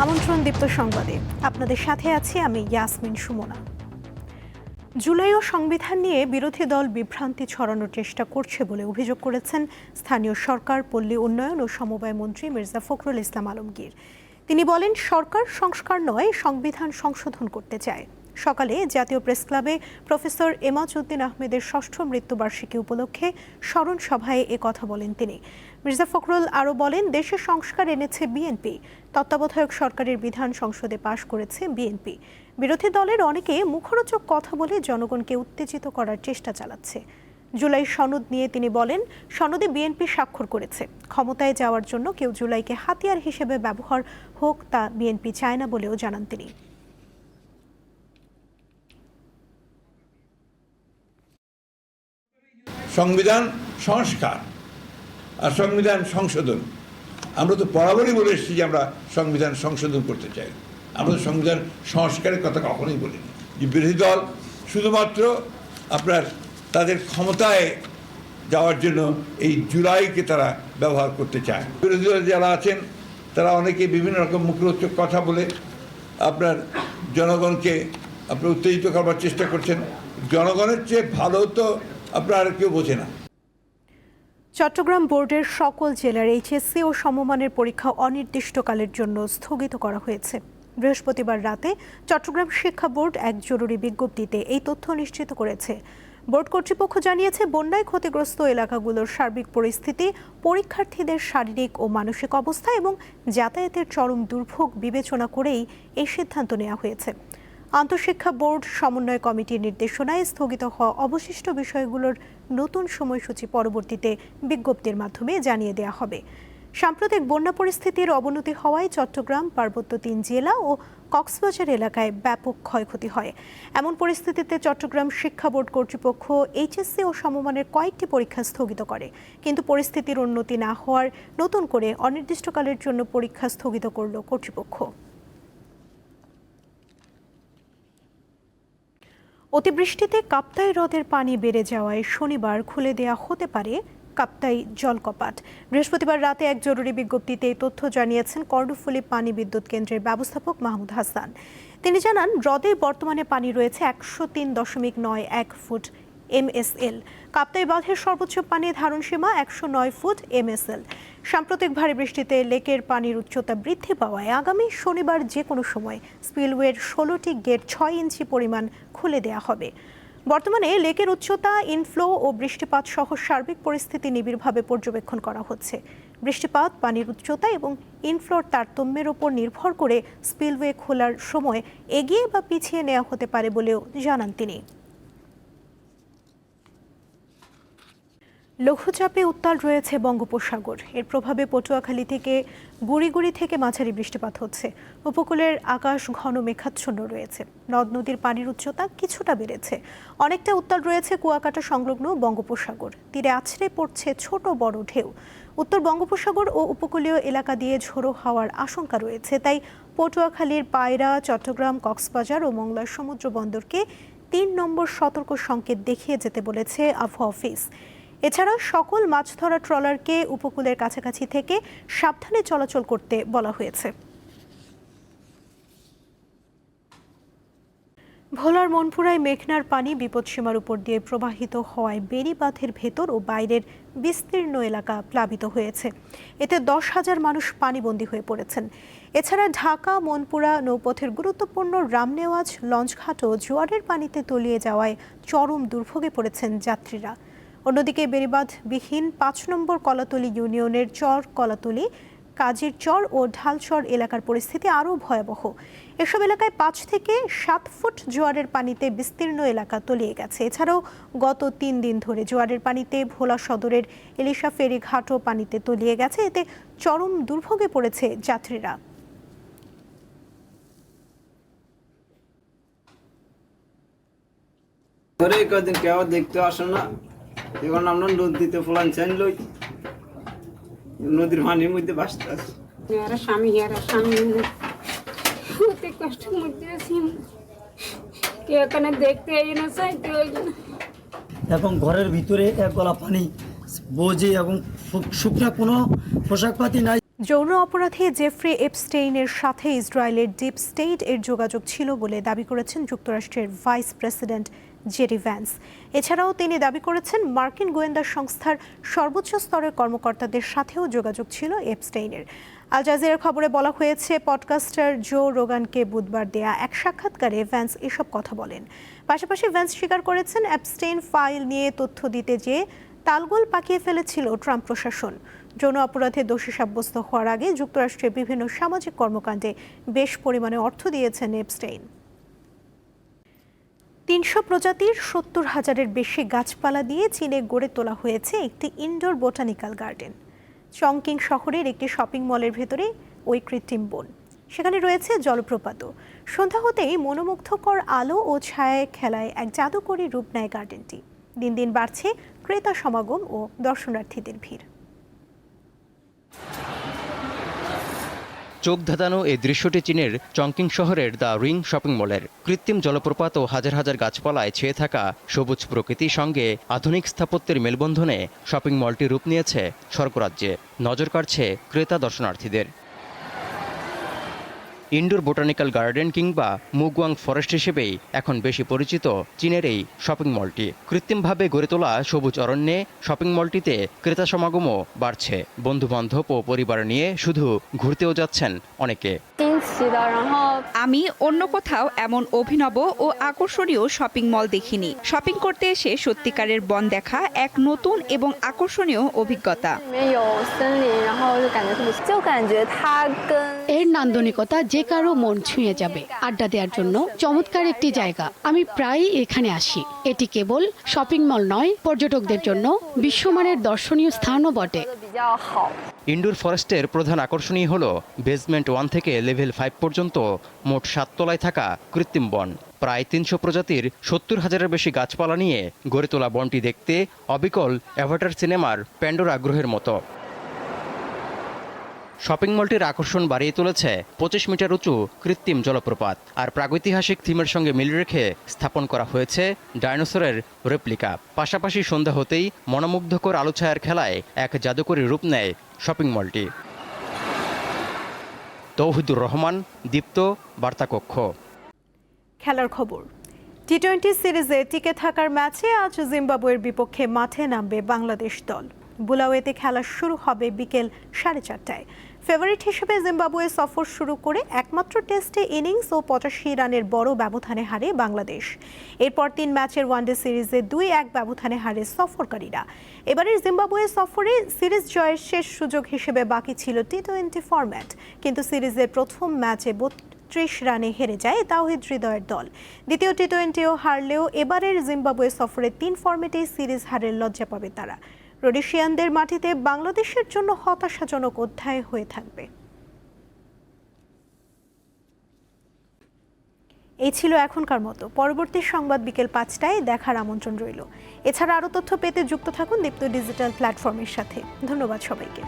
আমন্ত্রণ দীপ্ত সংবাদে আপনাদের সাথে আছি আমি ইয়াসমিন সুমনা। জুলাই ও সংবিধান নিয়ে বিরোধী দল বিভ্রান্তি ছড়ানোর চেষ্টা করছে বলে অভিযোগ করেছেন স্থানীয় সরকার, পল্লী উন্নয়ন ও সমবায় মন্ত্রী মির্জা ফখরুল ইসলাম আলমগীর। তিনি বলেন, সরকার সংস্কার নয়, সংবিধান সংশোধন করতে চায়। সকালে জাতীয় প্রেস ক্লাবে প্রফেসর এমাজউদ্দিন আহমেদের ৬ষ্ঠ মৃত্যুবার্ষিকী উপলক্ষে স্মরণ সভায় কথা বলেন তিনি। মির্জা ফখরুল আরও বলেন, দেশে সংস্কার এনেছে বিএনপি, তত্ত্বাবধায়ক সরকারের বিধান সংসদে পাশ করেছে বিএনপি। বিরোধী দলের অনেকে মুখরোচক কথা বলে জনগণকে উত্তেজিত করার চেষ্টা চালাচ্ছে। জুলাই সনদ নিয়ে তিনি বলেন, সনদে বিএনপি স্বাক্ষর করেছে। ক্ষমতায় যাওয়ার জন্য কেউ জুলাইকে হাতিয়ার হিসেবে ব্যবহার হোক, তা বিএনপি চায় না বলেও জানান তিনি। সংবিধান সংস্কার আর সংবিধান সংশোধন, আমরা তো বরাবরই বলে এসেছি যে আমরা সংবিধান সংশোধন করতে চাই। আমরা তো সংবিধান সংস্কারের কথা কখনোই বলিনি। যে বিরোধী দল শুধুমাত্র আপনার তাদের ক্ষমতায় যাওয়ার জন্য এই জুলাইকে তারা ব্যবহার করতে চায়। বিরোধী দল যারা আছেন তারা অনেকে বিভিন্ন রকম মুখরোচক কথা বলে আপনার জনগণকে আপনার উত্তেজিত করবার চেষ্টা করছেন। জনগণের চেয়ে ভালো তো আপনার কেউ বোঝে না। চট্টগ্রাম বোর্ডের সকল জেলার এইচএসসি ও সমমানের পরীক্ষা অনির্দিষ্টকালের জন্য স্থগিত করা হয়েছে। বৃহস্পতিবার রাতে চট্টগ্রাম শিক্ষা বোর্ড এক জরুরি বিজ্ঞপ্তিতে এই তথ্য নিশ্চিত করেছে। বোর্ড কর্তৃপক্ষ জানিয়েছে, বন্যায় ক্ষতিগ্রস্ত এলাকাগুলোর সার্বিক পরিস্থিতি, পরীক্ষার্থীদের শারীরিক ও মানসিক অবস্থা এবং যাতায়াতের চরম দুর্ভোগ বিবেচনা করেই এই সিদ্ধান্ত নেওয়া হয়েছে। আন্তঃশিক্ষা বোর্ড সমন্বয় কমিটির নির্দেশনায় স্থগিত হওয়া অবশিষ্ট বিষয়গুলোর নতুন সময়সূচি পরবর্তীতে বিজ্ঞপ্তির মাধ্যমে জানিয়ে দেওয়া হবে। সাম্প্রতিক বন্যা পরিস্থিতির অবনতি হওয়ায় চট্টগ্রাম, পার্বত্য ৩ জেলা ও কক্সবাজার এলাকায় ব্যাপক ক্ষয়ক্ষতি হয়। এমন পরিস্থিতিতে চট্টগ্রাম শিক্ষা বোর্ড কর্তৃপক্ষ এইচএসসি ও সমমানের কয়েকটি পরীক্ষা স্থগিত করে, কিন্তু পরিস্থিতির উন্নতি না হওয়ার নতুন করে অনির্দিষ্টকালের জন্য পরীক্ষা স্থগিত করল কর্তৃপক্ষ। অতিবৃষ্টিতে কাপ্তাই হ্রদের পানি বেড়ে যাওয়ায় শনিবার খুলে দেয়া হতে পারে কাপ্তাই জলকপাট। বৃহস্পতিবার রাতে এক জরুরি বিজ্ঞপ্তিতে এই তথ্য জানিয়েছেন কর্ণফুলী পানি বিদ্যুৎ কেন্দ্রের ব্যবস্থাপক মাহমুদ হাসান। তিনি জানান, হ্রদে বর্তমানে পানি রয়েছে ১০৩.৯১ ফুট এমএসএল। কাপ্তাই বাঁধের সর্বোচ্চ পানি ধারণ সীমা ১০৯ ফুট এমএসএল। সাম্প্রতিক ভারী বৃষ্টিতে লেকের পানির উচ্চতা বৃদ্ধি পাওয়ায় আগামী শনিবার যে কোনো সময় স্পিলওয়ের ১৬টি গেট ৬ ইঞ্চি পরিমাণ খুলে দেওয়া হবে। বর্তমানে লেকের উচ্চতা, ইনফ্লো ও বৃষ্টিপাত সহ সার্বিক পরিস্থিতি নিবিড়ভাবে পর্যবেক্ষণ করা হচ্ছে। বৃষ্টিপাত, পানির উচ্চতা এবং ইনফ্লোর তারতম্যের ওপর নির্ভর করে স্পিলওয়ে খোলার সময় এগিয়ে বা পিছিয়ে নেওয়া হতে পারে বলেও জানান তিনি। লঘুচাপে উত্তাল রয়েছে বঙ্গোপসাগর। এর প্রভাবে পটুয়াখালী থেকে বুড়িগুড়ি থেকে মাঝারি বৃষ্টিপাত হচ্ছে। উপকূলের আকাশ ঘন মেঘাচ্ছন্ন রয়েছে। নদ নদীর পানির উচ্চতা কিছুটা বেড়েছে। অনেকটা উত্তাল রয়েছে কুয়াকাটা সংলগ্ন বঙ্গোপসাগর। তীরে আছড়ে পড়ছে ছোট বড় ঢেউ। উত্তর বঙ্গোপসাগর ও উপকূলীয় এলাকা দিয়ে ঝোড়ো হাওয়ার আশঙ্কা রয়েছে। তাই পটুয়াখালীর পায়রা, চট্টগ্রাম, কক্সবাজার ও মংলার সমুদ্র বন্দরকে ৩ নম্বর সতর্ক সংকেত দেখিয়ে যেতে বলেছে আবহাওয়া অফিস। এছাড়া সকল মাছ ধরা ট্রলারকে উপকূলের কাছাকাছি থেকে সাবধানে চলাচল করতে বলা হয়েছে। ভোলার মনপুরায় মেঘনার পানি বিপদসীমার উপর দিয়ে প্রবাহিত হওয়ায় বেড়িবাঁধের ভেতর ও বাইরের বিস্তীর্ণ এলাকা প্লাবিত হয়েছে। এতে ১০,০০০ মানুষ পানিবন্দী হয়ে পড়েছেন। এছাড়া ঢাকা মনপুরা নৌপথের গুরুত্বপূর্ণ রামনেওয়াজ লঞ্চঘাটও জোয়ারের পানিতে তলিয়ে যাওয়ায় চরম দুর্ভোগে পড়েছেন যাত্রীরা। অন্যদিকে বেড়িবাঁধবিহীন ৫ নম্বর কলাতলী ইউনিয়নের চর কলাতলী, কাজীর চর ও ঢালচর এলাকার পরিস্থিতি আরও ভয়াবহ। এসব এলাকায় ৫ থেকে ৭ ফুট জোয়ারের পানিতে বিস্তীর্ণ এলাকা তলিয়ে গেছে। এছাড়াও গত ৩ দিন ধরে জোয়ারের পানিতে ভোলা সদরের এলিশা ফেরি ঘাটও পানিতে তলিয়ে গেছে। এতে চরম দুর্ভোগে পড়েছে যাত্রীরা। দেখতে আসো না, এখন আমরা নদীতে ফুলান চাইন লই, নদীর পানির মধ্যে ভাসতে আছি। স্বামী কষ্টের মধ্যে আছি, কেউ এখানে দেখতে না চাইতে। এখন ঘরের ভিতরে এক গলা পানি বোঝে এবং শুকনা কোনো পোশাক পাতি নাই। যৌন অপরাধী জেফ্রি এপস্টেইনের সাথে ইসরায়েলের ডিপ স্টেট এর যোগাযোগ ছিল বলে দাবি করেছেন যুক্তরাষ্ট্রের ভাইস প্রেসিডেন্ট জেডি ভ্যান্স। এছাড়াও তিনি দাবি করেছেন মার্কিন গোয়েন্দা সংস্থার সর্বোচ্চ স্তরের কর্মকর্তাদের সাথেও যোগাযোগ ছিল এপস্টেইনের। আল জাজিরার খবরে বলা হয়েছে, পডকাস্টার জো রোগানকে বুধবার দেয়া এক সাক্ষাৎকারে ভ্যান্স এসব কথা বলেন। পাশাপাশি ভ্যান্স স্বীকার করেছেন এপস্টেইন ফাইল নিয়ে তথ্য দিতে যেয়ে তালগোল পাকিয়ে ফেলেছিল ট্রাম্প প্রশাসন। যৌন অপরাধে দোষী সাব্যস্ত হওয়ার আগে যুক্তরাষ্ট্রের বিভিন্ন সামাজিক কর্মকাণ্ডে বেশ পরিমাণে অর্থ দিয়েছেন এপস্টেইন। ৩০০ প্রজাতির ৭০,০০০-এর বেশি গাছপালা দিয়ে চীনে গড়ে তোলা হয়েছে একটি ইনডোর বোটানিক্যাল গার্ডেন। চংকিং শহরের একটি শপিং মলের ভেতরে ওই কৃত্রিম বন। সেখানে রয়েছে জলপ্রপাতও। সন্ধ্যা হতেই মনোমুগ্ধকর আলো ও ছায়ায় খেলায় এক জাদুকরী রূপ নেয় গার্ডেনটি। দিন দিন বাড়ছে ক্রেতা সমাগম ও দর্শনার্থীদের ভিড়। চোখ ধাঁধানো এই দৃশ্যটি চীনের চংকিং শহরের দ্য রিং শপিং মলের। কৃত্রিম জলপ্রপাত ও হাজার হাজার গাছপালায় ছেয়ে থাকা সবুজ প্রকৃতির সঙ্গে আধুনিক স্থাপত্যের মেলবন্ধনে শপিং মলটি রূপ নিয়েছে স্বর্গরাজ্যে। নজর কাড়ছে ক্রেতা দর্শনার্থীদের। ইনডোর বোটানিক্যাল গার্ডেন কিংবা মুগুয়াং ফরেস্ট হিসেবেই এখন বেশি পরিচিত চীনের এই শপিং মলটি। কৃত্রিমভাবে গড়ে তোলা সবুজ অরণ্যে শপিং মলটিতে ক্রেতা সমাগমও বাড়ছে। বন্ধুবান্ধব ও পরিবার নিয়ে শুধু ঘুরতেও যাচ্ছেন অনেকে। আমি অন্য কোথাও এমন অভিনব ও আকর্ষণীয় শপিং মল দেখিনি। শপিং করতে এসে সত্যিকারের বন দেখা এক নতুন এবং আকর্ষণীয় অভিজ্ঞতা। এর নান্দনিকতা যে কারো মন ছুঁয়ে যাবে। আড্ডা দেওয়ার জন্য চমৎকার একটি জায়গা। আমি প্রায়ই এখানে আসি। এটি কেবল শপিং মল নয়, পর্যটকদের জন্য বিশ্বমানের দর্শনীয় স্থানও বটে। ইনডোর ফরেস্টের প্রধান আকর্ষণই হল বেসমেন্ট 1 থেকে লেভেল 5 পর্যন্ত মোট 7 তলায় থাকা কৃত্রিম বন। প্রায় ৩০০ প্রজাতির ৭০,০০০-এর বেশি গাছপালা নিয়ে গড়ে তোলা বনটি দেখতে অবিকল অ্যাভাটার সিনেমার প্যান্ডোরা গ্রহের মতো। শপিং মলটির আকর্ষণ বাড়িয়ে তুলেছে ২৫ মিটার উঁচু কৃত্রিম জলপ্রপাত। আর প্রাগৈতিহাসিক থিমের সঙ্গে মিল রেখে স্থাপন করা হয়েছে ডাইনোসরের রেপ্লিকা। পাশাপাশি সন্ধ্যা হতেই মনোমুগ্ধকর আলো ছায়ার খেলায় এক জাদুকরী রূপ নেয় শপিং মলটি। তৌহিদুর রহমান, দীপ্ত, বার্তাকক্ষ। খেলার খবর। টি-20 সিরিজে টিকে থাকার ম্যাচে আজ জিম্বাবুয়ের বিপক্ষে মাঠে নামবে বাংলাদেশ দল। বুলাওয়েতে খেলা শুরু হবে বিকেল 4:30টায়। ফেভারিট হিসেবে জিম্বাবুয়ে সফর শুরু করে একমাত্র টেস্টে ইনিংস ও 85 রানের বড় ব্যবধানে হারে বাংলাদেশ। এরপর 3 ম্যাচের ওয়ানডে সিরিজে 2-1 ব্যবধানে হারে সফরকারীরা। এবারের জিম্বাবুয়ে সফরে সিরিজ জয়ের শেষ সুযোগ হিসেবে বাকি ছিল টি-20 ফরম্যাট, কিন্তু সিরিজের প্রথম ম্যাচে 32 রানে হেরে যায় তাওহিদ হৃদয়ের দল। দ্বিতীয় টি-20ও হারলেও এবারের জিম্বাবুয়ে সফরে 3 ফরম্যাটেই সিরিজ হারের লজ্জা পাবে তারা। রোডেশিয়ানদের মাটিতে বাংলাদেশের জন্য হতাশাজনক অধ্যায় হয়ে থাকবে। এই ছিল এখনকার মতো। পরবর্তী সংবাদ বিকেল 5টায় দেখার আমন্ত্রণ রইল। এছাড়া আরও তথ্য পেতে যুক্ত থাকুন দীপ্ত ডিজিটাল প্ল্যাটফর্মের সাথে। ধন্যবাদ সবাইকে।